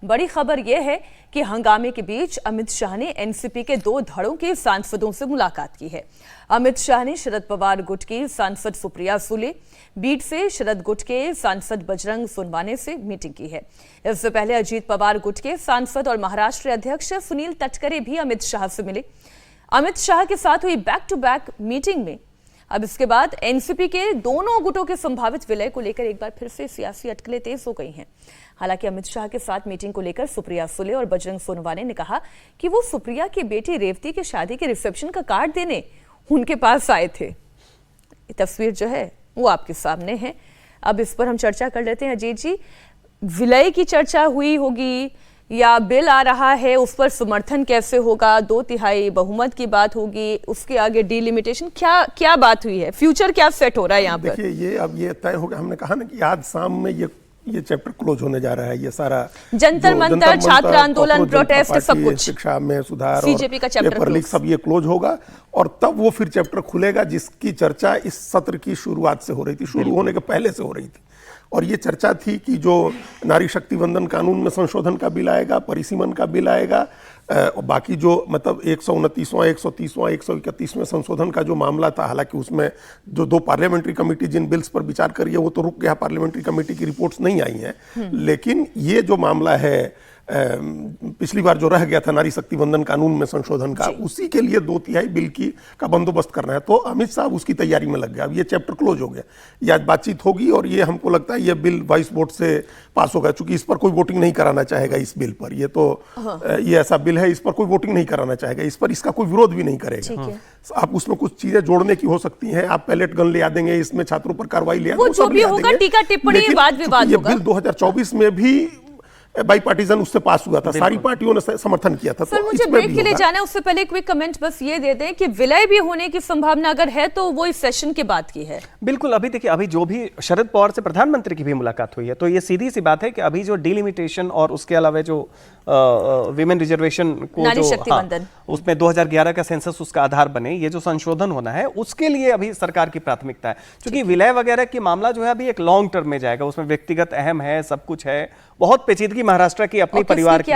बड़ी खबर यह है कि हंगामे के बीच अमित शाह ने एनसीपी के 2 धड़ों के सांसदों से मुलाकात की है। अमित शाह ने शरद पवार गुट की सांसद सुप्रिया सुले, बीड से शरद गुट के सांसद बजरंग सोनवाने से मीटिंग की है। इससे पहले अजीत पवार गुट के सांसद और महाराष्ट्र अध्यक्ष सुनील तटकरे भी अमित शाह से मिले। अमित शाह के साथ हुई बैक टू बैक मीटिंग में अब इसके बाद एनसीपी के दोनों गुटों के संभावित विलय को लेकर एक बार फिर से सियासी अटकलें तेज हो गई हैं। हालांकि अमित शाह के साथ मीटिंग को लेकर सुप्रिया सुले और बजरंग सोनवाने ने कहा कि वो सुप्रिया की बेटी रेवती के शादी के रिसेप्शन का कार्ड देने उनके पास आए थे। ये तस्वीर जो है वो आपके सामने है। अब इस पर हम चर्चा कर लेते हैं। अजीत जी, विलय की चर्चा हुई होगी या बिल आ रहा है, उस पर समर्थन कैसे होगा? 2/3 बहुमत की बात होगी, उसके आगे डिलिमिटेशन, क्या बात हुई है? फ्यूचर क्या सेट हो रहा है यहाँ पर? देखिए, ये अब ये तय हो गया। हमने कहा ना कि आज शाम में ये चैप्टर क्लोज होने जा रहा है। ये सारा जंतर मंतर, छात्र आंदोलन, प्रोटेस्ट, सब कुछ, शिक्षा में सुधार, सीजेपी का चैप्टर पेपर लीक, सब ये क्लोज होगा और तब वो फिर चैप्टर खुलेगा जिसकी चर्चा इस सत्र की शुरुआत से हो रही थी, शुरू होने के पहले से हो रही थी। और ये चर्चा थी कि जो नारी शक्ति वंदन कानून में संशोधन का बिल आएगा, परिसीमन का बिल आएगा, और बाकी जो मतलब 129वां, 130वां, 131वें संशोधन का जो मामला था, हालांकि उसमें जो 2 पार्लियामेंट्री कमेटी जिन बिल्स पर विचार करी है वो तो रुक गया, पार्लियामेंट्री कमेटी की रिपोर्ट्स नहीं आई हैं। लेकिन ये जो मामला है पिछली बार जो रह गया था नारी शक्ति वंदन कानून में संशोधन का, उसी के लिए 2/3 बिल का बंदोबस्त करना है। तो अमित शाह उसकी तैयारी में लग गया। अब ये चैप्टर क्लोज हो गया, ये आज बातचीत होगी और ये हमको लगता है ये बिल वॉइस वोट से पास होगा, चूंकि इस पर कोई वोटिंग नहीं कराना चाहेगा इस बिल पर। ये तो ये ऐसा बिल है, इस पर कोई वोटिंग नहीं कराना चाहेगा, इस पर इसका कोई विरोध भी नहीं करेगा। आप उसमें कुछ चीजें जोड़ने की हो सकती हैं, आप पैलेट गन ले आ देंगे, इसमें छात्रों पर कार्रवाई ले आ देंगे, जो भी होगा, टीका टिप्पणी, वाद विवाद होगा। बिल 2024 में भी बाई पार्टीजन उससे पास हुआ था, सारी पार्टियों ने समर्थन किया था। सर, मुझे ब्रेक के लिए जाना है, उससे पहले क्विक कमेंट बस ये दे दें कि विलय भी होने की संभावना अगर है तो वो इस सेशन के बाद की है। बिल्कुल। अभी देखिए, अभी जो भी शरद पवार से प्रधानमंत्री की भी मुलाकात हुई है, तो ये सीधी सी बात है कि अभी जो डिलिमिटेशन और उसके अलावा जो विमेन रिजर्वेशन को जो उसमें 2011 का सेंसस उसका आधार बने, ये जो संशोधन होना है उसके लिए अभी सरकार की प्राथमिकता है। क्योंकि विलय वगैरह की मामला जो है अभी एक लॉन्ग टर्म में जाएगा, उसमें व्यक्तिगत अहम है, सब कुछ है, बहुत पेचीदगी महाराष्ट्र की अपनी परिवार की।